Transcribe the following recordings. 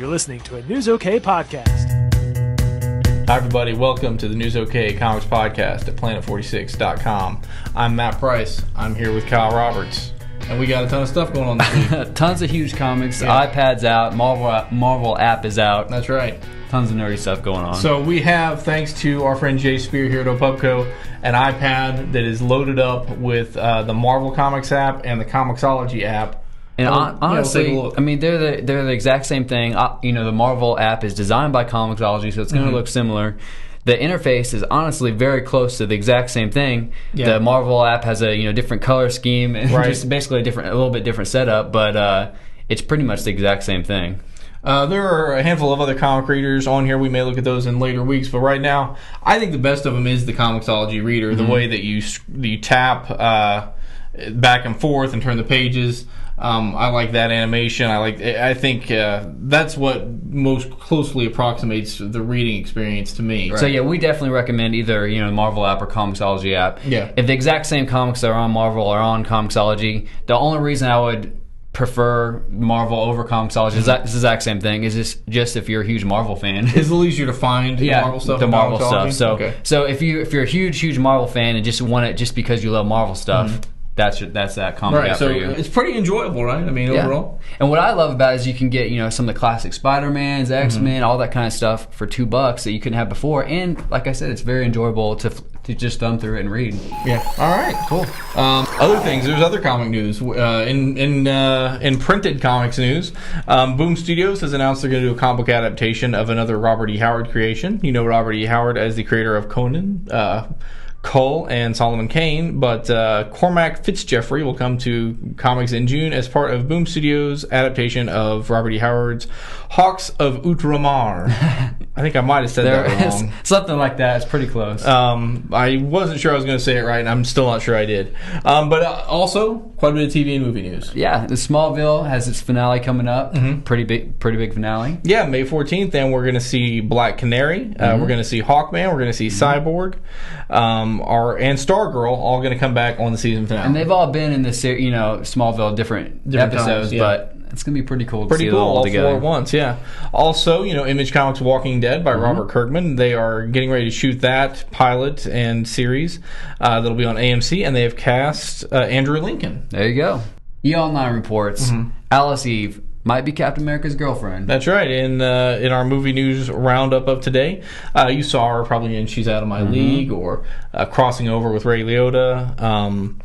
You're listening to a News OK podcast. Hi, everybody. Welcome to the News OK Comics Podcast at Planet46.com. I'm Matt Price. I'm here with Kyle Roberts. And we got a ton of stuff going on this week. Tons of huge comics. Yeah. iPad's out. Marvel app is out. That's right. Tons of nerdy stuff going on. So we have, thanks to our friend Jay Spear here at OPubCo, an iPad that is loaded up with the Marvel Comics app and the Comixology app. And honestly, I mean, they're the exact same thing. The Marvel app is designed by Comixology, so it's going to look similar. The interface is honestly very close to the exact same thing. Yeah. The Marvel app has a different color scheme and just basically a little bit different setup, but it's pretty much the exact same thing. There are a handful of other comic readers on here. We may look at those in later weeks, but right now, I think the best of them is the Comixology reader. The way that you tap back and forth and turn the pages. I like that animation. I think that's what most closely approximates the reading experience to me. Right. So yeah, we definitely recommend either Marvel app or Comixology app. Yeah. If the exact same comics that are on Marvel are on Comixology, the only reason I would prefer Marvel over Comixology is the exact same thing. Is just if you're a huge Marvel fan, it's a little easier to find Marvel stuff. The Marvel stuff. So if you're a huge Marvel fan and just want it just because you love Marvel stuff. That's that comic app for you. It's pretty enjoyable, right? I mean, overall. And what I love about it is you can get some of the classic Spider-Mans, X-Men, all that kind of stuff for $2 that you couldn't have before. And like I said, it's very enjoyable to just thumb through it and read. Yeah. All right. Cool. Other things. There's other comic news. In printed comics news, Boom Studios has announced they're going to do a comic book adaptation of another Robert E. Howard creation. You know Robert E. Howard as the creator of Conan, Cull, and Solomon Kane, but Cormac Fitzjeffrey will come to comics in June as part of Boom Studios' adaptation of Robert E. Howard's Hawks of Outremer. I think I might have said that wrong. Something like that. It's pretty close. I wasn't sure I was going to say it right, and I'm still not sure I did. But also, quite a bit of TV and movie news. Yeah, the Smallville has its finale coming up. Pretty big finale. Yeah, May 14th, and we're going to see Black Canary. We're going to see Hawkman. We're going to see Cyborg. And Stargirl all going to come back on the season finale. And they've all been in the Smallville different episodes, times, but it's going to be pretty cool to see them all together. All 4 at once, yeah. Also, Image Comics' Walking Dead by Robert Kirkman. They are getting ready to shoot that pilot and series that'll be on AMC, and they have cast Andrew Lincoln. There you go. E-Online reports Alice Eve might be Captain America's girlfriend. That's right. In our movie news roundup of today, you saw her probably in She's Out of My League or crossing over with Ray Liotta.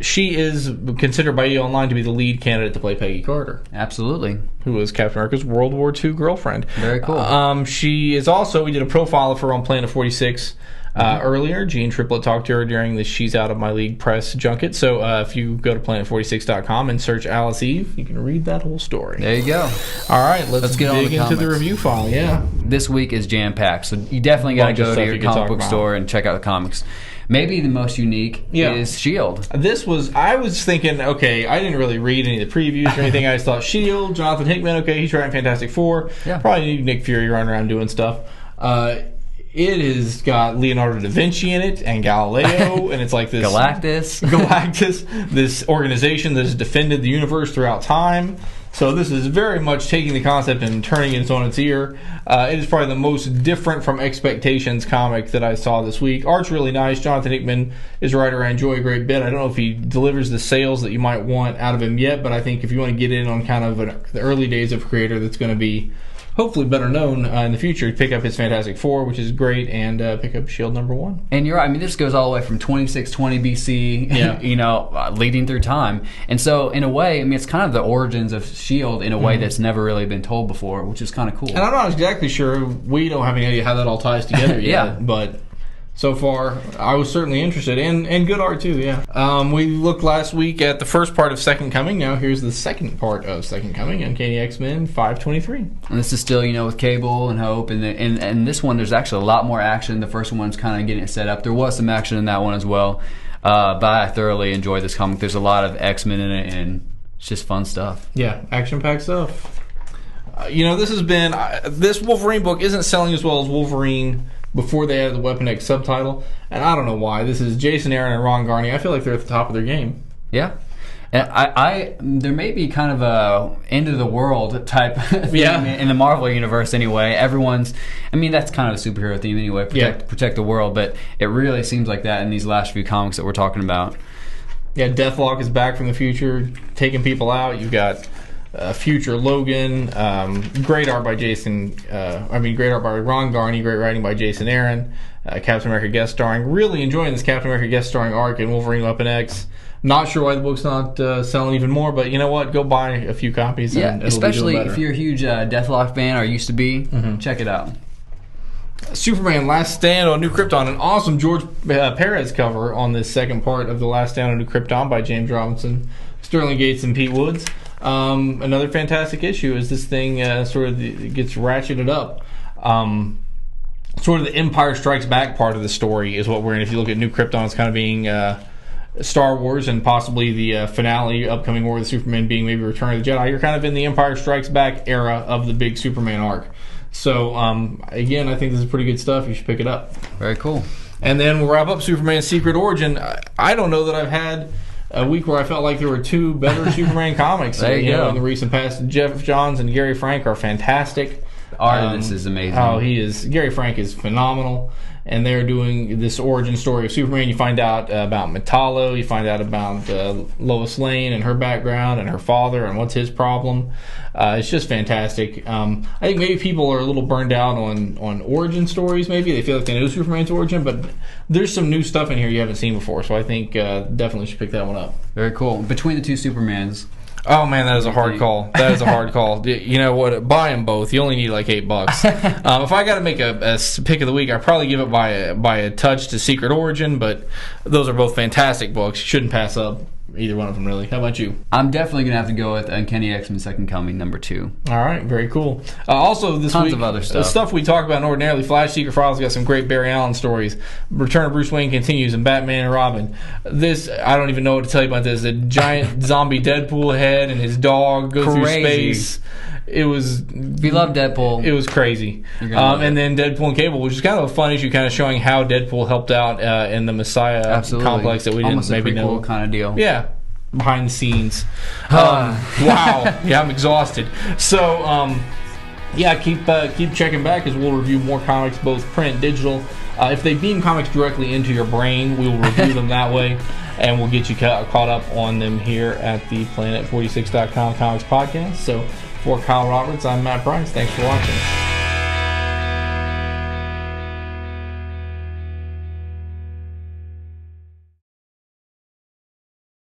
She is considered by E! Online to be the lead candidate to play Peggy Carter. Absolutely. Who was Captain America's World War II girlfriend. Very cool. She is also, we did a profile of her on Planet 46 earlier. Gene Triplett talked to her during the She's Out of My League press junket. So if you go to Planet46.com and search Alice Eve, you can read that whole story. There you go. All right, let's get dig into the review file. Yeah. This week is jam-packed, so you definitely got to go to your comic book store and check out the comics. Maybe the most unique is S.H.I.E.L.D. I was thinking, okay, I didn't really read any of the previews or anything. I just thought S.H.I.E.L.D., Jonathan Hickman, okay, he's writing Fantastic Four. Yeah. Probably need Nick Fury running around doing stuff. It has got Leonardo da Vinci in it and Galileo, and it's like this Galactus, this organization that has defended the universe throughout time. So this is very much taking the concept and turning it on its ear. It is probably the most different from expectations comic that I saw this week. Art's really nice. Jonathan Hickman is a writer I enjoy a great bit. I don't know if he delivers the sales that you might want out of him yet, but I think if you want to get in on kind of the early days of a creator that's going to be hopefully better known in the future, pick up his Fantastic Four, which is great, and pick up S.H.I.E.L.D. #1. And you're right. I mean, this goes all the way from 2620 BC, leading through time. And so, in a way, I mean, it's kind of the origins of S.H.I.E.L.D. in a way that's never really been told before, which is kind of cool. And I'm not exactly sure. We don't have any idea how that all ties together yet, but so far, I was certainly interested, and good art too, yeah. We looked last week at the first part of Second Coming. Now here's the second part of Second Coming, Uncanny X-Men 523. And this is still, with Cable and Hope, and this one, there's actually a lot more action. The first one's kind of getting it set up. There was some action in that one as well, but I thoroughly enjoyed this comic. There's a lot of X-Men in it, and it's just fun stuff. Yeah, action-packed stuff. This Wolverine book isn't selling as well as Wolverine before they added the Weapon X subtitle, and I don't know why. This is Jason Aaron and Ron Garney. I feel like they're at the top of their game. Yeah. There may be kind of a end of the world type theme in the Marvel universe anyway. That's kind of a superhero theme anyway, protect the world, but it really seems like that in these last few comics that we're talking about. Yeah, Deathlock is back from the future, taking people out. You've got future Logan, great art by great art by Ron Garney, great writing by Jason Aaron, Captain America guest starring. Really enjoying this Captain America guest starring arc in Wolverine Weapon X. Not sure why the book's not selling even more, but you know what? Go buy a few copies. Yeah, and it'll especially be doing better. if you're a huge Deathlock fan or used to be, check it out. Superman Last Stand on New Krypton, an awesome George Perez cover on this second part of the Last Stand on New Krypton by James Robinson, Sterling Gates, and Pete Woods. Another fantastic issue as this thing sort of gets ratcheted up. Sort of the Empire Strikes Back part of the story is what we're in. If you look at New Krypton, it's kind of being Star Wars and possibly the finale, upcoming War of the Superman being maybe Return of the Jedi. You're kind of in the Empire Strikes Back era of the big Superman arc. So, again, I think this is pretty good stuff. You should pick it up. Very cool. And then we'll wrap up Superman's Secret Origin. I don't know that I've had a week where I felt like there were two better Superman comics. There you go. In the recent past, Jeff Johns and Gary Frank are fantastic. The art of this is amazing. Gary Frank is phenomenal. And they're doing this origin story of Superman. You find out about Metallo. You find out about Lois Lane and her background and her father and what's his problem. It's just fantastic. I think maybe people are a little burned out on origin stories. Maybe they feel like they know Superman's origin, but there's some new stuff in here you haven't seen before. So I think definitely should pick that one up. Very cool. Between the two Supermans. Oh man, that is a hard call. That is a hard call. You know what? Buy them both. You only need like $8. If I got to make a pick of the week, I'd probably give it by a touch to Secret Origin. But those are both fantastic books. You shouldn't pass up either one of them, really. How about you? I'm definitely gonna have to go with Uncanny X-Men Second Coming #2. All right, very cool. Also, this Tons week, of other stuff we talk about ordinarily. Flash Secret Files got some great Barry Allen stories. Return of Bruce Wayne continues, and Batman and Robin. This, I don't even know what to tell you about this. The giant zombie Deadpool head and his dog go through space. It was. If you love Deadpool, it was crazy. And then Deadpool and Cable, which is kind of a fun issue, kind of showing how Deadpool helped out in the Messiah complex that we didn't maybe know. Almost a prequel kind of deal. Yeah. Behind the scenes. Wow. Yeah, I'm exhausted. So, keep checking back as we'll review more comics, both print and digital. If they beam comics directly into your brain, we will review them that way, and we'll get you caught up on them here at the Planet46.com Comics Podcast. So, for Kyle Roberts, I'm Matt Price. Thanks for watching.